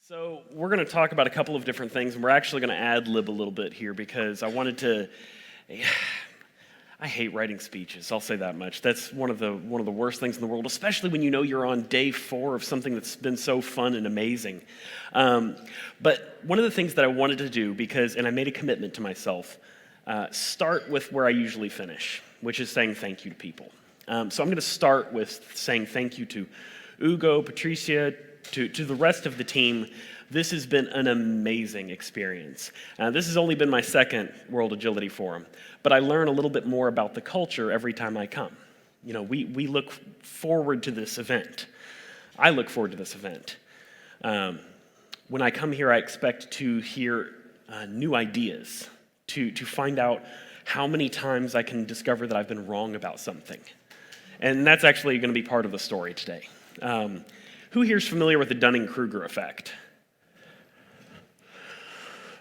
So we're going to talk about a couple of different things, and we're actually going to ad-lib a little bit here because I wanted to. I hate writing speeches. I'll say that much. That's one of the worst things in the world, especially when you know you're on day 4 of something that's been so fun and amazing. But one of the things that I wanted to do, and I made a commitment to myself, start with where I usually finish, which is saying thank you to people. So I'm going to start with saying thank you to Ugo, Patricia, to the rest of the team. This has been an amazing experience. This has only been my second World Agility Forum, but I learn a little bit more about the culture every time I come. You know, we look forward to this event. I look forward to this event. When I come here, I expect to hear new ideas, to find out how many times I can discover that I've been wrong about something. And that's actually going to be part of the story today. Who here is familiar with the Dunning-Kruger effect?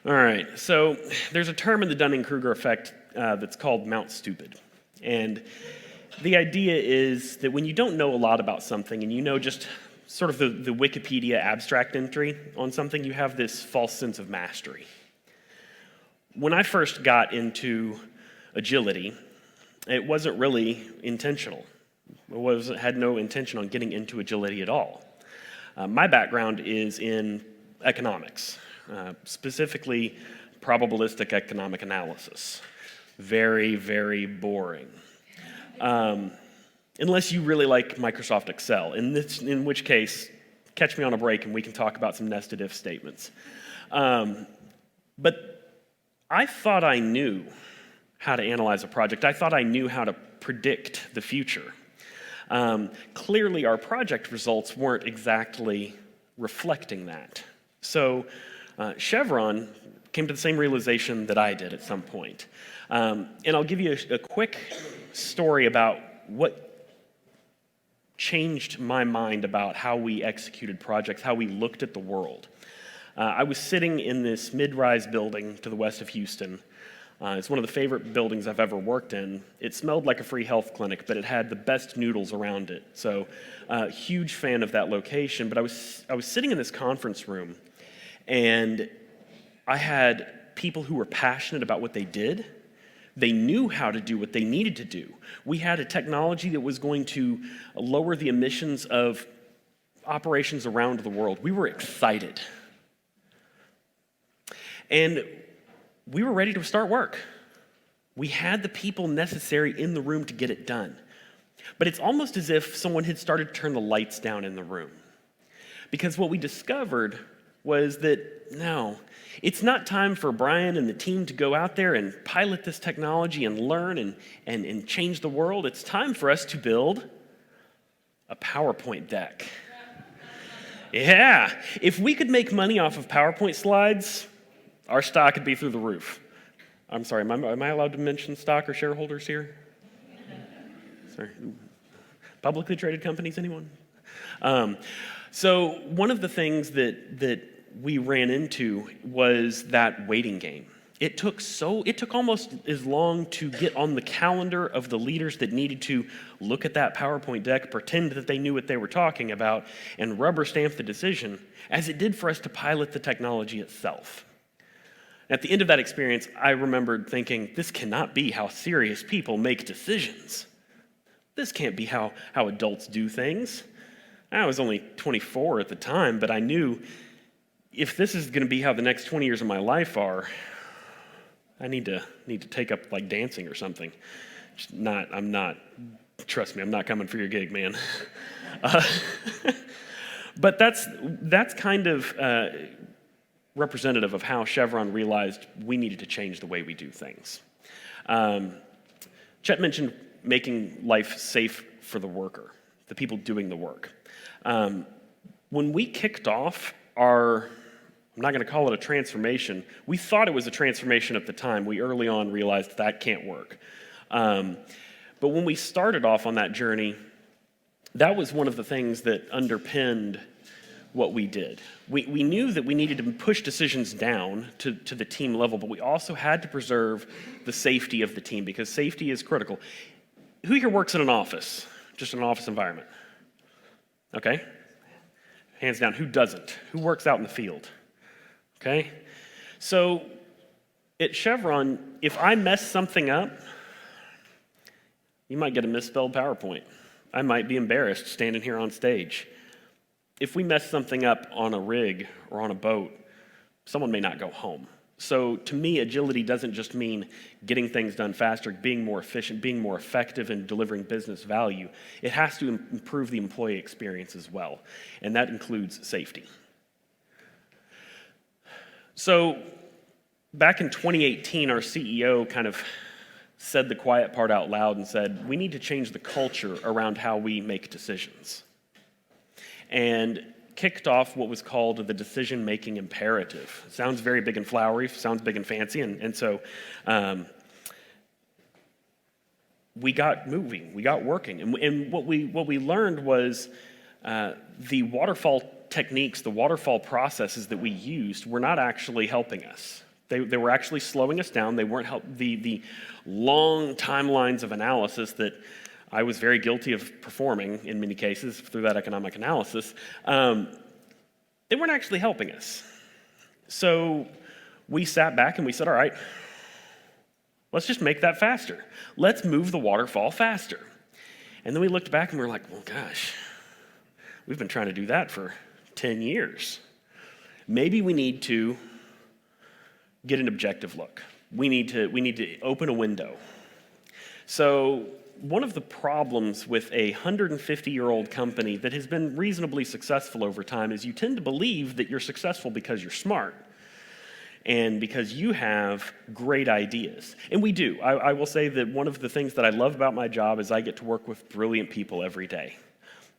All right, so there's a term in the Dunning-Kruger effect that's called Mount Stupid. And the idea is that when you don't know a lot about something and you know just sort of the Wikipedia abstract entry on something, you have this false sense of mastery. When I first got into agility, it wasn't really intentional. Had no intention on getting into agility at all. My background is in economics, specifically probabilistic economic analysis. Very, very boring. Unless you really like Microsoft Excel, in which case, catch me on a break and we can talk about some nested if statements. But I thought I knew how to analyze a project. I thought I knew how to predict the future. Clearly, our project results weren't exactly reflecting that. So Chevron came to the same realization that I did at some point. And I'll give you a quick story about what changed my mind about how we executed projects, how we looked at the world. I was sitting in this mid-rise building to the west of Houston. It's one of the favorite buildings I've ever worked in. It smelled like a free health clinic, but it had the best noodles around it. So, huge fan of that location. But I was sitting in this conference room, and I had people who were passionate about what they did. They knew how to do what they needed to do. We had a technology that was going to lower the emissions of operations around the world. We were excited. And we were ready to start work. We had the people necessary in the room to get it done. But it's almost as if someone had started to turn the lights down in the room. Because what we discovered was that, no, it's not time for Brian and the team to go out there and pilot this technology and learn and change the world. It's time for us to build a PowerPoint deck. Yeah, if we could make money off of PowerPoint slides, our stock could be through the roof. I'm sorry, am I allowed to mention stock or shareholders here? Sorry. Publicly traded companies, anyone? So one of the things that we ran into was that waiting game. It took almost as long to get on the calendar of the leaders that needed to look at that PowerPoint deck, pretend that they knew what they were talking about, and rubber stamp the decision, as it did for us to pilot the technology itself. At the end of that experience, I remembered thinking, this cannot be how serious people make decisions. This can't be how adults do things. I was only 24 at the time, but I knew if this is going to be how the next 20 years of my life are, I need to take up like dancing or something. Trust me, I'm not coming for your gig, man. But that's kind of representative of how Chevron realized we needed to change the way we do things. Chet mentioned making life safe for the worker, the people doing the work. When we kicked off I'm not going to call it a transformation. We thought it was a transformation at the time. We early on realized that can't work. But when we started off on that journey, that was one of the things that underpinned what we did. We knew that we needed to push decisions down to the team level, but we also had to preserve the safety of the team because safety is critical. Who here works in an office? Just an office environment? Okay. Hands down, who doesn't? Who works out in the field? Okay? So at Chevron, if I mess something up, you might get a misspelled PowerPoint. I might be embarrassed standing here on stage. If we mess something up on a rig or on a boat, someone may not go home. So to me, agility doesn't just mean getting things done faster, being more efficient, being more effective in delivering business value. It has to improve the employee experience as well, and that includes safety. So back in 2018, our CEO kind of said the quiet part out loud and said, we need to change the culture around how we make decisions. And kicked off what was called the decision-making imperative. It sounds very big and flowery, sounds big and fancy, and so we got moving, we got working. And what we learned was the waterfall techniques, the waterfall processes that we used were not actually helping us. They were actually slowing us down. They weren't the long timelines of analysis that I was very guilty of performing in many cases through that economic analysis. They weren't actually helping us. So we sat back and we said, all right, let's just make that faster. Let's move the waterfall faster. And then we looked back and we were like, well, gosh, we've been trying to do that for 10 years. Maybe we need to get an objective look. We need to open a window. So one of the problems with a 150-year-old company that has been reasonably successful over time is you tend to believe that you're successful because you're smart and because you have great ideas. And we do. I will say that one of the things that I love about my job is I get to work with brilliant people every day.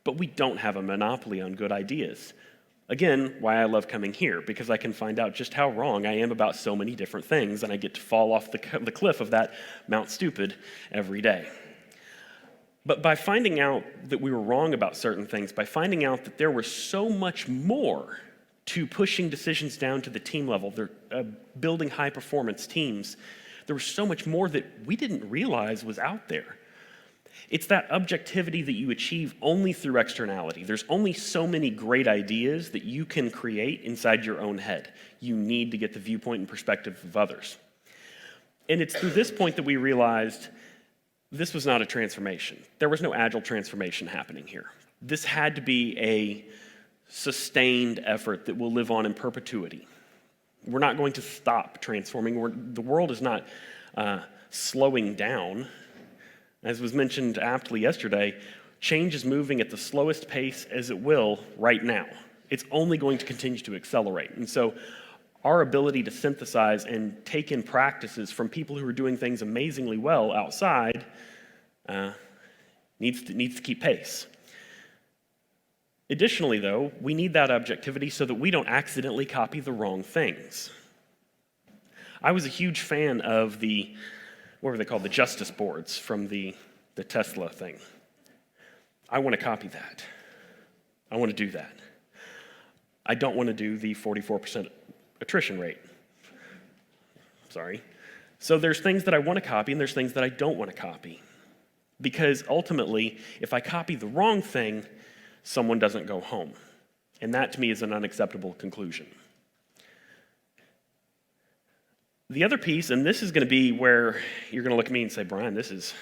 But we don't have a monopoly on good ideas. Again, why I love coming here, because I can find out just how wrong I am about so many different things, and I get to fall off the cliff of that Mount Stupid every day. But by finding out that we were wrong about certain things, by finding out that there was so much more to pushing decisions down to the team level, building high-performance teams, there was so much more that we didn't realize was out there. It's that objectivity that you achieve only through externality. There's only so many great ideas that you can create inside your own head. You need to get the viewpoint and perspective of others. And it's through this point that we realized this was not a transformation. There was no agile transformation happening here. This had to be a sustained effort that will live on in perpetuity. We're not going to stop transforming. The world is not slowing down. As was mentioned aptly yesterday, change is moving at the slowest pace as it will right now. It's only going to continue to accelerate. And so our ability to synthesize and take in practices from people who are doing things amazingly well outside needs to keep pace. Additionally, though, we need that objectivity so that we don't accidentally copy the wrong things. I was a huge fan of what were they called? The justice boards from the Tesla thing. I want to copy that. I want to do that. I don't want to do the 44% attrition rate. Sorry. So there's things that I want to copy and there's things that I don't want to copy. Because ultimately, if I copy the wrong thing, someone doesn't go home. And that to me is an unacceptable conclusion. The other piece, and this is going to be where you're going to look at me and say, Brian, this is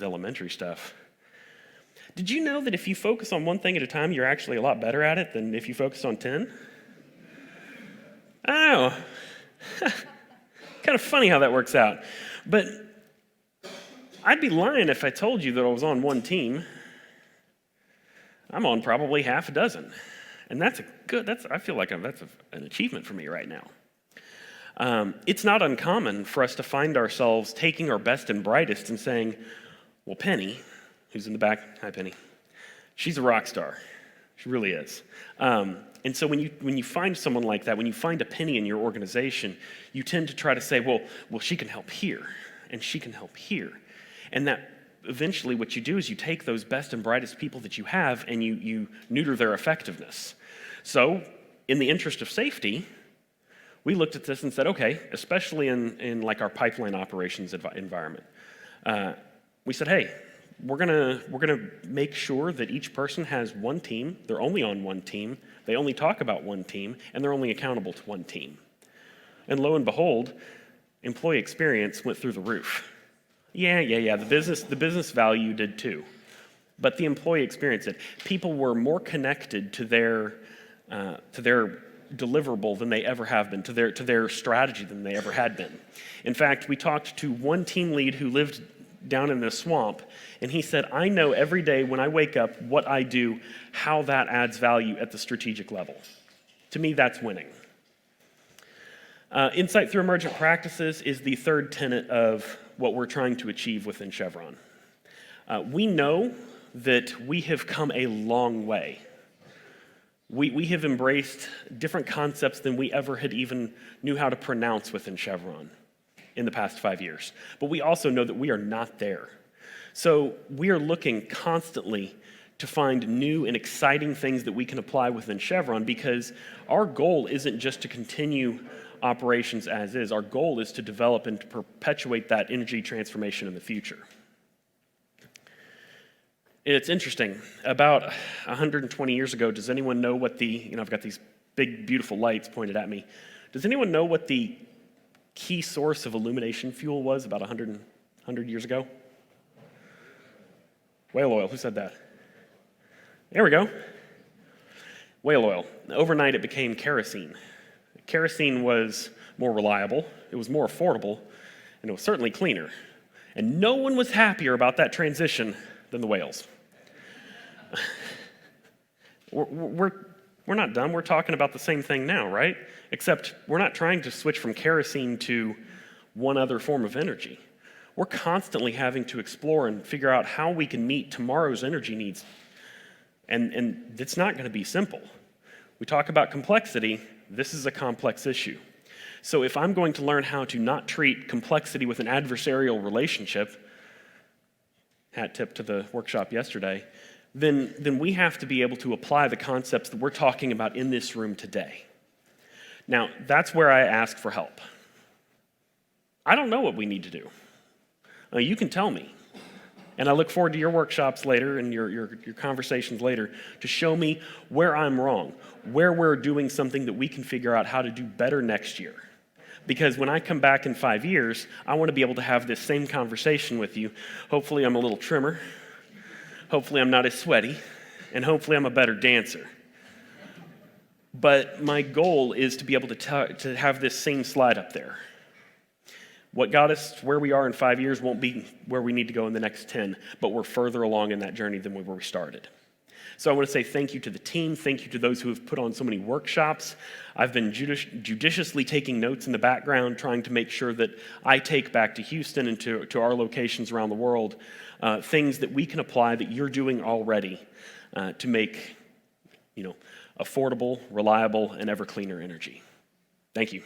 elementary stuff. Did you know that if you focus on one thing at a time, you're actually a lot better at it than if you focus on 10? I don't know. Kind of funny how that works out. But I'd be lying if I told you that I was on one team. I'm on probably half a dozen. And I feel like that's an achievement for me right now. It's not uncommon for us to find ourselves taking our best and brightest and saying, well, Penny, who's in the back, hi Penny, she's a rock star. She really is. And so when you find someone like that, when you find a Penny in your organization, you tend to try to say, well, she can help here, and she can help here. And that eventually what you do is you take those best and brightest people that you have and you neuter their effectiveness. So in the interest of safety, we looked at this and said, okay, especially in like our pipeline operations environment, we said, hey, we're gonna make sure that each person has one team, they're only on one team, they only talk about one team, and they're only accountable to one team. And lo and behold, employee experience went through the roof. Yeah, the business value did too. But the employee experience did. People were more connected to their deliverable than they ever have been, to their strategy than they ever had been. In fact, we talked to one team lead who lived down in the swamp, and he said, I know every day when I wake up what I do, how that adds value at the strategic level. To me, that's winning. Insight through emergent practices is the third tenet of what we're trying to achieve within Chevron. We know that we have come a long way. We have embraced different concepts than we ever had even knew how to pronounce within Chevron in the past 5 years. But we also know that we are not there. So we are looking constantly to find new and exciting things that we can apply within Chevron, because our goal isn't just to continue operations as is. Our goal is to develop and to perpetuate that energy transformation in the future. It's interesting. About 120 years ago, does anyone know what I've got these big, beautiful lights pointed at me. Does anyone know what the key source of illumination fuel was about 100 years ago? Whale oil. Who said that? There we go. Whale oil. Overnight, it became kerosene. Kerosene was more reliable, it was more affordable, and it was certainly cleaner. And no one was happier about that transition than the whales. We're not done. We're talking about the same thing now, right? Except we're not trying to switch from kerosene to one other form of energy. We're constantly having to explore and figure out how we can meet tomorrow's energy needs. And it's not going to be simple. We talk about complexity. This is a complex issue. So if I'm going to learn how to not treat complexity with an adversarial relationship, hat tip to the workshop yesterday, then we have to be able to apply the concepts that we're talking about in this room today. Now, that's where I ask for help. I don't know what we need to do. You can tell me. And I look forward to your workshops later and your conversations later to show me where I'm wrong, where we're doing something that we can figure out how to do better next year. Because when I come back in 5 years, I want to be able to have this same conversation with you. Hopefully I'm a little trimmer. Hopefully I'm not as sweaty. And hopefully I'm a better dancer. But my goal is to be able to have this same slide up there. What got us where we are in 5 years won't be where we need to go in the next 10, but we're further along in that journey than where we started. So I want to say thank you to the team. Thank you to those who have put on so many workshops. I've been judiciously taking notes in the background, trying to make sure that I take back to Houston and to our locations around the world things that we can apply that you're doing already to make affordable, reliable, and ever cleaner energy. Thank you.